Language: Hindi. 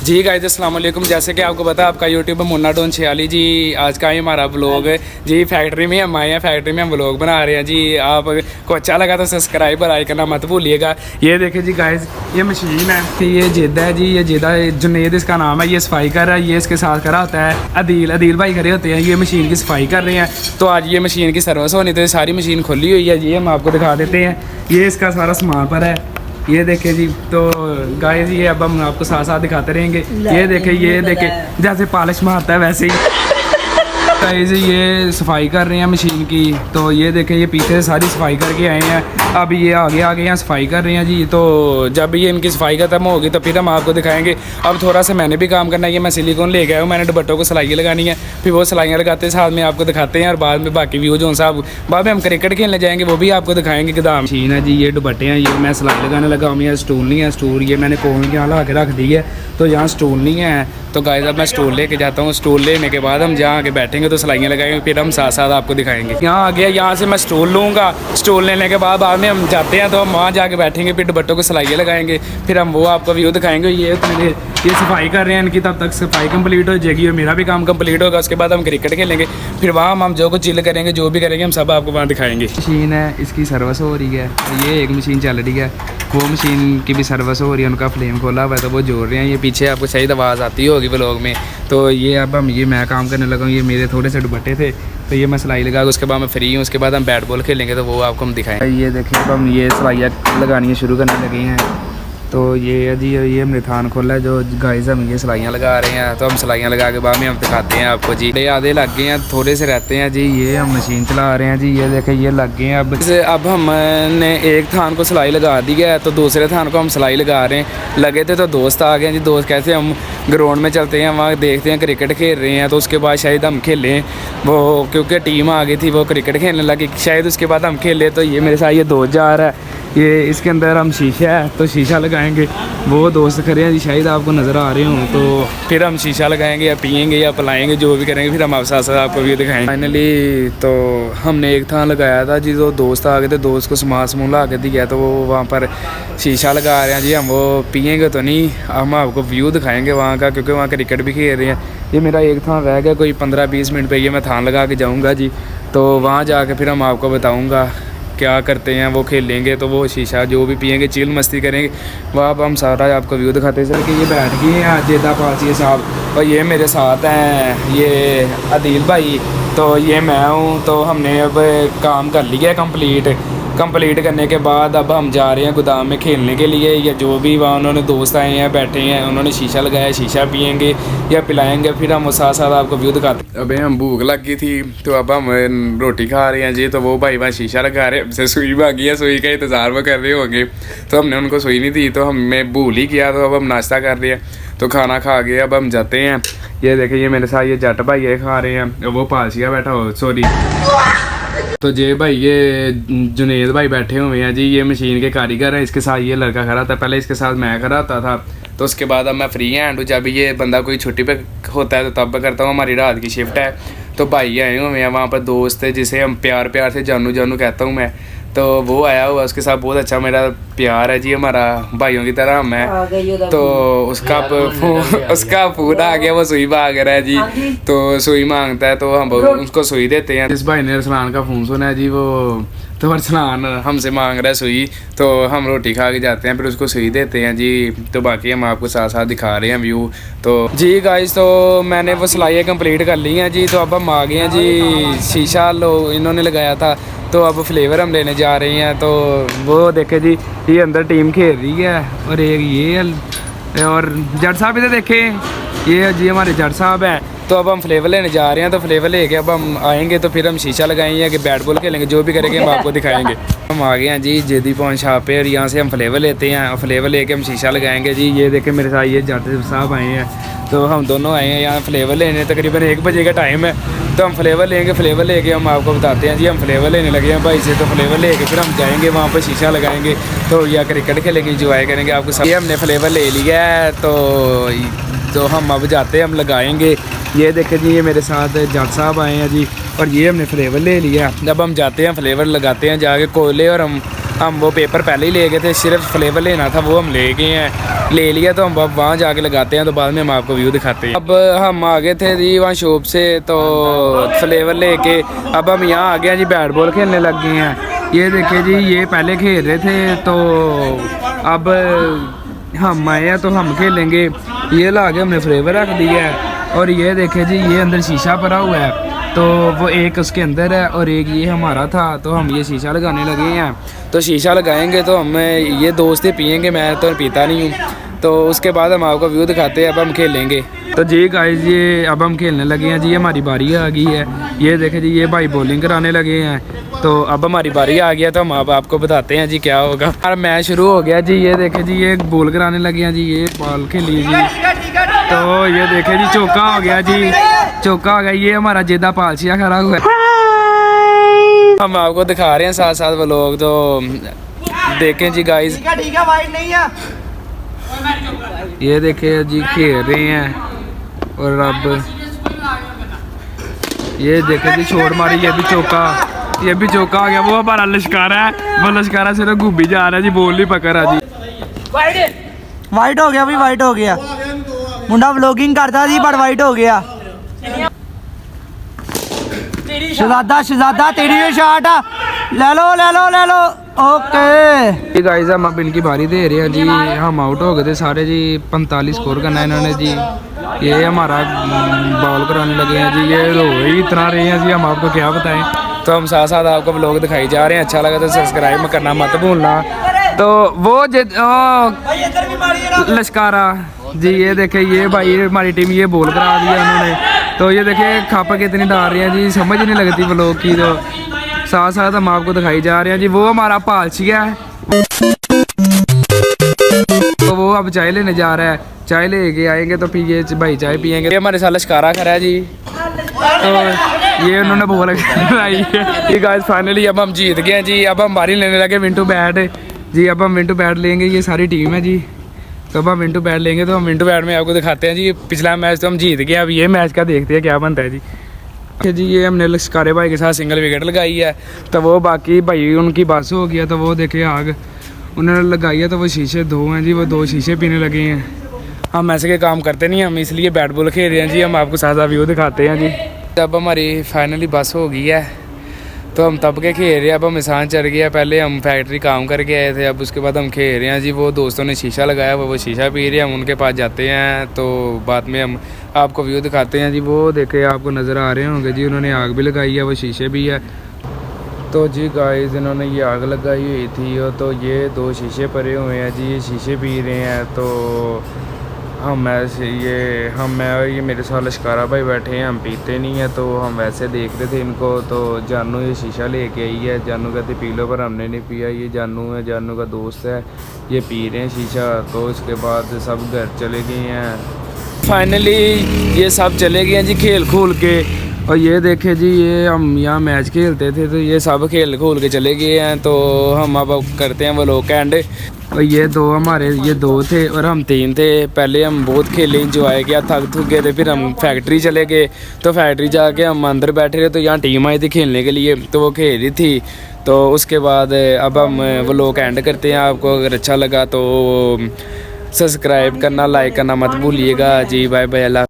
जी गाइस अस्सलाम वालेकुम। जैसे कि आपको पता है आपका यूट्यूब पर मुन्ना डॉन छियाली जी आज का ही हमारा व्लॉग है जी। फैक्ट्री में हम आए हैं, फैक्ट्री में हम व्लॉग बना रहे हैं जी। आपको अच्छा लगा तो सब्सक्राइब और लाइक करना मत भूलिएगा। ये देखिए जी गाइस, ये मशीन है कि ये जिद्दा है जी, ये जिद्दा जुनेद इसका नाम है। ये सफाई कर रहा है, ये इसके साथ करा होता है अदील भाई खड़े होते हैं, ये मशीन की सफाई कर रहे हैं। तो आज ये मशीन की सर्विस होनी तो सारी मशीन खुली हुई है जी। हम आपको दिखा देते हैं, ये इसका सारा सामान पर है। ये देखे जी, तो गाइस ये अब हम आपको साथ साथ दिखाते रहेंगे। ये देखे जैसे पॉलिश मारता है वैसे ही गाइस ये सफाई कर रहे हैं मशीन की। तो ये देखे, ये पीछे से सारी सफाई करके आए हैं, अब ये आगे यहाँ सफाई कर रहे हैं जी। तो जब ये इनकी सफाई खत्म होगी तो फिर हम आपको दिखाएंगे। अब थोड़ा सा मैंने भी काम करना है, ये मैं सिलिकॉन ले गया हूँ, मैंने दुपट्टों को सिलाइयाँ लगानी है, फिर वो सिलाइयाँ लगाते साथ में आपको दिखाते हैं। और बाद में बाकी व्यू जो साहब बाद में हम क्रिकेट खेलने जाएंगे वो भी आपको दिखाएंगे। गोदाम मशीन है जी, ये दुपट्टे हैं, ये मैं सिलाई लगाने लगा हूँ। यहाँ स्टूल नहीं है, स्टूल ये मैंने कोन के यहाँ ला के रख दी है, तो यहाँ स्टूल नहीं है। तो गाइस अब मैं स्टूल लेके जाता हूँ, स्टूल लेने के बाद हम जहाँ आके बैठेंगे तो सिलाइयाँ लगाएंगे, फिर हम साथ साथ आपको दिखाएंगे। यहाँ आ गया, यहाँ से मैं स्टूल लूँगा, स्टूल लेने के बाद में हम जाते हैं तो हम वहाँ जाके बैठेंगे, फिर दुपट्टों को सिलाइयाँ लगाएंगे, फिर हम वो आपको व्यू दिखाएंगे। ये सफाई कर रहे हैं इनकी, तब तक सफाई कंप्लीट हो जाएगी और मेरा भी काम कंप्लीट होगा। उसके बाद हम क्रिकेट खेलेंगे, फिर वहाँ हम जो कुछ चिल करेंगे, जो भी करेंगे हम सब आपको वहाँ दिखाएंगे। मशीन है, इसकी सर्विस हो रही है, ये एक मशीन चल रही है, वो मशीन की भी सर्विस हो रही है, उनका फ्लेम खोला हुआ है तो वो जोड़ रहे हैं। ये पीछे आपको सही आवाज़ आती होगी व्लॉग में। तो ये अब मैं काम करने लगा हूँ, ये मेरे थोड़े से दुपट्टे थे तो ये मैं सिलाई लगा, उसके बाद मैं फ्री हूँ। उसके बाद हम बैट बॉल खेलेंगे तो वो आपको हम दिखाएंगे। ये देखिए अब हम ये सिलाइयाँ लगानी शुरू करने लगे हैं। तो ये जी ये हमने थान खोला है, जो गाइस हम ये सिलाइयाँ लगा रहे हैं। तो हम सिलाइयाँ लगा के बाद में हम दिखाते हैं आपको जी। आधे लग गए हैं, थोड़े से रहते हैं जी। ये हम मशीन चला रहे हैं जी, ये देखें ये लग गए हैं। अब हमने एक थान को सिलाई लगा दी है, तो दूसरे थान को हम सिलाई लगा रहे हैं। लगे थे तो दोस्त आ गए हैं जी, दोस्त कैसे हम ग्राउंड में चलते हैं, वहाँ देखते हैं क्रिकेट खेल रहे हैं। तो उसके बाद शायद हम खेलें, वो क्योंकि टीम आ गई थी वो क्रिकेट खेलने लगी, शायद उसके बाद हम खेले। तो ये मेरे साथ ये 2000 है, ये इसके अंदर हम शीशा है तो शीशा लगाएंगे। वो दोस्त खड़े हैं जी, शायद आपको नज़र आ रहे हों। तो फिर हम शीशा लगाएंगे या पिएंगे या पिलाएंगे, जो भी करेंगे, फिर हम साथ साथ आपको भी दिखाएंगे। फाइनली तो हमने एक थान लगाया था जी, तो दोस्त आ गए थे, दोस्त को सामान ला के दिया, तो वो वहाँ पर शीशा लगा रहे हैं जी। हम वो पिएंगे तो नहीं, हम आपको व्यू दिखाएंगे वहाँ का, क्योंकि वहाँ क्रिकेट भी खेल रहे हैं। ये मेरा एक थान रह गया, कोई 15-20 मिनट पे ये मैं थान लगा के जाऊँगा जी। तो वहाँ जाके फिर हम आपको बताऊँगा क्या करते हैं, वो खेलेंगे तो वो शीशा जो भी पिएंगे, चिल मस्ती करेंगे, वहाँ पर हम सारा आपको व्यू दिखाते हैं। सर कि ये बैठ गए हैं जेदा पासी साहब, और ये मेरे साथ हैं ये अदील भाई, तो ये मैं हूँ। तो हमने अब काम कर लिया है कंप्लीट करने के बाद अब हम जा रहे हैं गोदाम में खेलने के लिए, या जो भी वहाँ उन्होंने दोस्त आए हैं बैठे हैं, उन्होंने शीशा लगाया, शीशा पिएंगे या पिलाएंगे, फिर हम साथ साथ आपको व्यू दिखाते हैं। अबे हम भूख लग गई थी तो अब हम रोटी खा रहे हैं जी। तो वो भाई वहाँ शीशा लगा रहे हैं, हमसे सुई भागी है, सुई का इंतज़ार वो कर रहे होंगे, तो हमने उनको सुई नहीं दी, तो हमें भूल ही किया। तो अब हम नाश्ता कर रहे हैं, तो खाना खा गए, अब हम जाते हैं। ये देखिए ये मेरे साथ ये जट भाई ये खा रहे हैं, वो पासिया बैठा हो सॉरी। तो जे भाई ये जुनेद भाई बैठे हुए हैं जी, ये मशीन के कारीगर हैं। इसके साथ ये लड़का खड़ा था, पहले इसके साथ मैं खड़ा होता था, तो उसके बाद अब मैं फ्री हैंड हूँ। जब ये बंदा कोई छुट्टी पे होता है तो तब करता हूँ, हमारी रात की शिफ्ट है। तो भाई आए हुए हैं, वहाँ पर दोस्त है जिसे हम प्यार से जानू कहता हूँ मैं, तो वो आया हुआ, उसके साथ बहुत अच्छा मेरा प्यार है जी, हमारा भाइयों की तरह हम है। तो उसका फोन आ गया, वो सुई मांग रहा है जी। तो सुई मांगता है तो हम उसको सुई देते हैं। इस भाई ने अरसलान का फ़ोन सुना है जी, वो तो अरसलान हमसे मांग रहा है सुई, तो हम रोटी खा के जाते हैं, फिर उसको सुई देते हैं जी। तो बाकी हम आपको साथ साथ दिखा रहे हैं व्यू। तो जी गाइस, तो मैंने वो सिलाइयाँ कंप्लीट कर ली हैं जी। तो अब हम आ गए हैं जी, शीशा इन्होंने लगाया था, तो अब फ्लेवर हम लेने जा रहे हैं। तो वो देखे जी, ये अंदर टीम खेल रही है, और एक ये और जट साहब इधर देखे, ये जी हमारे जट साहब हैं। तो अब हम फ्लेवर लेने जा रहे हैं, तो फ्लेवर लेके अब हम आएंगे, तो फिर हम शीशा लगाएंगे कि बैट बॉल खेलेंगे, जो भी करेंगे हम आपको दिखाएंगे। हम आ गए हैं जी जेदी पॉइंट शॉप पे, और यहाँ से हम फ्लेवर लेते हैं, और फ्लेवर लेके हम शीशा लगाएंगे जी। ये देखें मेरे साथ ये जट साहब आए हैं, तो हम दोनों आए हैं यहाँ फ्लेवर लेने। तकरीबन 1 बजे का टाइम है, तो हम फ्लेवर लेंगे, फ्लेवर लेके हम आपको बताते हैं जी। हम फ्लेवर लेने लगे हैं भाई से, तो फ्लेवर लेके फिर हम जाएंगे वहाँ पर शीशा लगाएंगे, तो या क्रिकेट खेलेंगे, इंजॉय करेंगे आपको सब। ये हमने फ्लेवर ले लिया है, तो हम अब जाते हैं, हम लगाएंगे। ये देखें जी, ये मेरे साथ जट साहब आए हैं जी, और ये हमने फ्लेवर ले लिया। जब हम जाते हैं फ्लेवर लगाते हैं जाके कोयले, और हम हम वो पेपर पहले ही ले गए थे, सिर्फ फ्लेवर लेना था, वो हम ले गए हैं, ले लिया। तो हम अब वहाँ जाके लगाते हैं, तो बाद में हम आपको व्यू दिखाते हैं। अब हम आ गए थे जी वहाँ शॉप से, तो फ्लेवर लेके अब हम यहाँ आ गए हैं जी, बैट बॉल खेलने लग गए हैं। ये देखिए जी, ये पहले खेल रहे थे, तो अब हम आए हैं तो हम खेलेंगे। ये ला के हमने फ्लेवर रख दिया है, और ये देखे जी, ये अंदर शीशा भरा हुआ है, तो वो एक उसके अंदर है और एक ये हमारा था, तो हम ये शीशा लगाने लगे हैं। तो शीशा लगाएंगे तो हम ये दोस्त ही पियेंगे, मैं तो पीता नहीं हूँ। तो उसके बाद हम आपको व्यू दिखाते हैं, अब हम खेलेंगे। तो जी गाइस, ये अब हम खेलने लगे हैं जी, हमारी बारी आ गई है। ये देखे जी, ये भाई बॉलिंग कराने लगे हैं, तो अब हमारी बारी आ गया, तो हम अब आपको बताते हैं जी क्या होगा। और मैच शुरू हो गया जी। ये देखे जी, ये बॉल कराने लगे हैं जी, ये बॉल खेली जी, तो ये देखे जी, चौका हो गया जी, चौका हो गया। ये हमारा जेदा पालसिया खड़ा हुआ है, हम आपको दिखा रहे हैं साथ साथ वो लोग, तो देखें जी गाइस। ये देखे जी, खेल रहे हैं, और अब ये देखे जी, छोड़ मारी, ये भी चौका, ये भी चौका हो गया। वो हमारा लश्कारा है, वो लश्कारा सिर्फ घूमी जा रहा है जी, बॉल नहीं पकड़ रहा जी। वाइट हो गया भाई, वाइट हो गया, मुंडा व्लॉगिंग करता जी, पर वाइट हो गया। शहजादा तेरी ये शॉट, ले लो ले लो ले लो, ओके गाइस, हम अब इनकी बारी दे रहे हैं जी। हम आउट हो गए थे सारे जी, 45 स्कोर करना है इन्होंने जी। ये हमारा बॉल कराने लगे हैं जी, ये रो ही इतना रहे हैं जी, हम आपको क्या बताएं। तो हम साथ साथ आपको व्लॉग दिखाई जा रहे हैं, अच्छा लगा तो सब्सक्राइब करना मत भूलना। तो वो लश्कारा जी, ये देखे, ये भाई हमारी टीम ये बॉल करा दिया उन्होंने, तो ये देखे खापा कितनी डाल रहे हैं जी, समझ नहीं लगती व्लॉग की। तो साथ साथ हम आपको दिखाई जा रहे हैं जी। वो हमारा पालसिया है, तो वो अब चाय लेने जा रहा है, चाय लेके आएंगे तो फिर ये भाई चाय पियेंगे। ये हमारे साथ लश्कारा खड़ा है जी, तो ये उन्होंने बोल आई है। गाइस, फाइनली अब हम जीत गए हैं जी। अब हम बारी लेने लगे विंटू बैट जी, अब हम विंटू बैट लेंगे, ये सारी टीम है जी। तो अब हम विंटू बैट लेंगे, तो हम विंटू बैट में आपको दिखाते हैं जी। पिछला मैच तो हम जीत गए, अब ये मैच का देखते हैं क्या बनता है जी। जी, ये हमने लश्कारे भाई के साथ सिंगल विकेट लगाई है, तो वो बाकी भाई उनकी बस हो गया, तो वो देखे आग उन्होंने लगाई है, तो वो शीशे दो हैं जी, वो दो शीशे पीने लगे हैं। हम ऐसे के काम करते नहीं, हम इसलिए बैट बॉल खेल रहे हैं जी। हम आपको साथ व्यू दिखाते हैं जी। अब हमारी फाइनली बस हो गई है, तो हम तब के खेल रहे हैं। अब हम इंसान चढ़ गया, पहले हम फैक्ट्री काम करके आए थे, अब उसके बाद हम खेल रहे हैं जी। वो दोस्तों ने शीशा लगाया, वो शीशा पी रहे हैं, हम उनके पास जाते हैं, तो बाद में हम आपको व्यू दिखाते हैं जी। वो देखे, आपको नज़र आ रहे होंगे जी, उन्होंने आग भी लगाई है, वो शीशे भी है। तो जी गाइस, इन्होंने ये आग लगाई हुई थी, और तो ये दो शीशे पड़े हुए हैं जी, ये शीशे पी रहे हैं। तो हम ऐसे मैं और ये मेरे साथ लश्कारा भाई बैठे हैं, हम पीते नहीं हैं, तो हम वैसे देख रहे थे इनको। तो जानू ये शीशा लेके आई है, जानू कहते पी लो, पर हमने नहीं पिया। ये जानू है, जानू का दोस्त है, ये पी रहे हैं शीशा। तो उसके बाद सब घर चले गए हैं। फाइनली ये सब चले गए हैं जी खेल खोल के। और ये देखे जी, ये हम यहाँ मैच खेलते थे, तो ये सब खेल खोल के चले गए हैं। तो हम अब करते हैं वो लोग एंड। और ये दो हमारे, ये दो थे और हम तीन थे। पहले हम बहुत खेले, इंजॉय किया, थक थक गए थे, फिर हम फैक्ट्री चले गए। तो फैक्ट्री जाके हम अंदर बैठे रहे, तो यहाँ टीम आई थी खेलने के लिए, तो वो खेल रही थी। तो उसके बाद अब हम वो लोग एंड करते हैं। आपको अगर अच्छा लगा तो सब्सक्राइब करना, लाइक करना मत भूलिएगा जी। बाय बाय, अल्लाह।